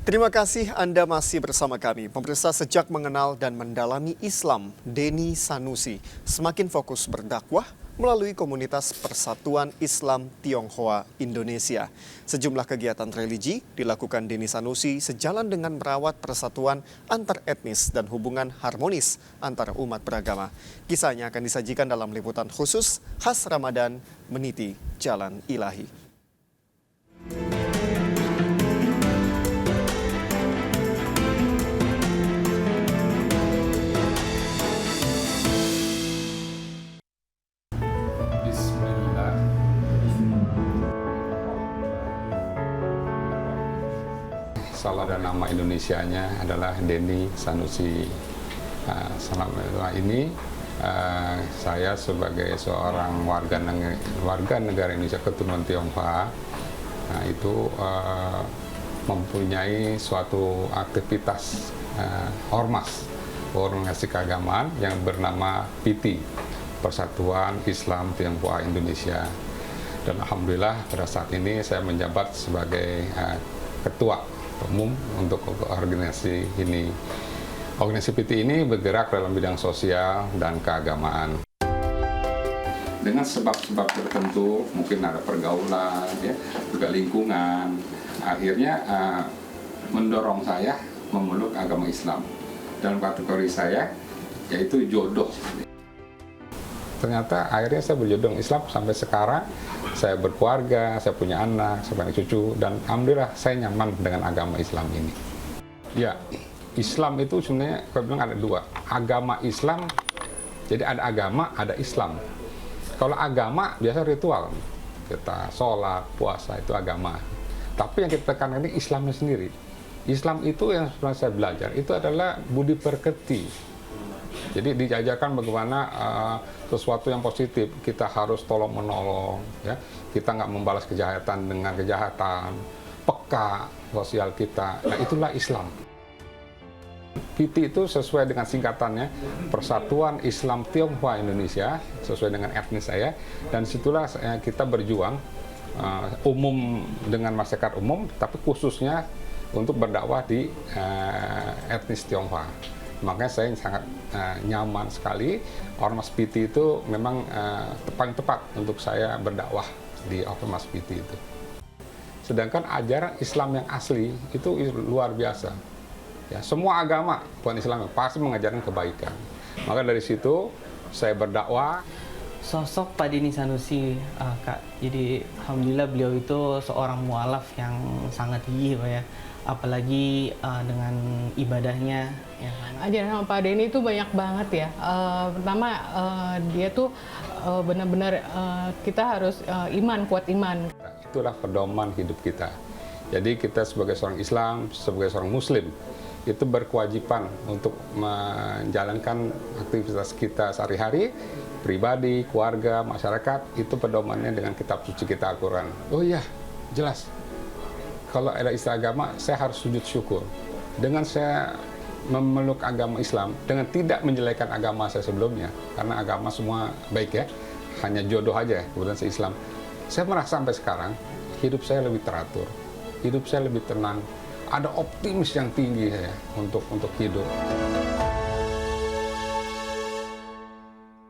Terima kasih Anda masih bersama kami. Pemirsa, sejak mengenal dan mendalami Islam, Denny Sanusi semakin fokus berdakwah melalui komunitas Persatuan Islam Tionghoa Indonesia. Sejumlah kegiatan religi dilakukan Denny Sanusi sejalan dengan merawat persatuan antar etnis dan hubungan harmonis antara umat beragama. Kisahnya akan disajikan dalam liputan khusus khas Ramadan Meniti Jalan Ilahi. Bismillah. Salah dan nama Indonesianya adalah Denny Sanusi. Selama ini saya sebagai seorang warga negara Indonesia keturunan Tionghoa itu mempunyai suatu aktivitas ormas organisasi keagamaan yang bernama PT, Persatuan Islam Tionghoa Indonesia. Dan alhamdulillah pada saat ini saya menjabat sebagai ketua umum untuk organisasi ini. Organisasi PT ini bergerak dalam bidang sosial dan keagamaan. Dengan sebab-sebab tertentu, mungkin ada pergaulan, ya, juga lingkungan, akhirnya mendorong saya memeluk agama Islam. Dalam kategori saya, yaitu jodoh. Ternyata akhirnya saya berjodoh Islam sampai sekarang. Saya berkeluarga, saya punya anak, saya punya cucu, dan alhamdulillah saya nyaman dengan agama Islam ini. Ya, Islam itu sebenarnya saya bilang ada dua. Agama Islam, jadi ada agama, ada Islam. Kalau agama biasa ritual, kita sholat, puasa itu agama. Tapi yang kita tekankan ini Islamnya sendiri. Islam itu yang sebenarnya saya belajar itu adalah budi pekerti. Jadi diajarkan bagaimana sesuatu yang positif, kita harus tolong menolong, ya. Kita nggak membalas kejahatan dengan kejahatan, peka sosial kita. Nah, itulah Islam. PT itu sesuai dengan singkatannya Persatuan Islam Tionghoa Indonesia, sesuai dengan etnis saya, dan situlah kita berjuang umum dengan masyarakat umum, tapi khususnya untuk berdakwah di etnis Tionghoa. Makanya saya sangat nyaman sekali. Ormas PT itu memang paling tepat untuk saya berdakwah di Ormas PT itu. Sedangkan ajaran Islam yang asli itu luar biasa. Ya, semua agama bukan Islam pasti mengajarkan kebaikan. Maka dari situ saya berdakwah. Sosok Pak Denny Sanusi, Kak. Jadi alhamdulillah beliau itu seorang mualaf yang sangat gigih, Pak ya. Apalagi dengan ibadahnya. Ya. Ajaran Pak Denny itu banyak banget ya. Pertama dia tuh benar-benar kita harus kuat iman. Itulah pedoman hidup kita. Jadi kita sebagai seorang Islam, sebagai seorang Muslim, itu berkewajiban untuk menjalankan aktivitas kita sehari-hari, pribadi, keluarga, masyarakat, itu pedomannya dengan kitab suci kita Al-Quran. Oh iya, jelas. Kalau ada istilah agama, saya harus sujud syukur. Dengan saya memeluk agama Islam, dengan tidak menjelekan agama saya sebelumnya, karena agama semua baik ya, hanya jodoh aja kebetulan saya Islam. Saya merasa sampai sekarang, hidup saya lebih teratur, hidup saya lebih tenang, ada optimis yang tinggi saya untuk hidup.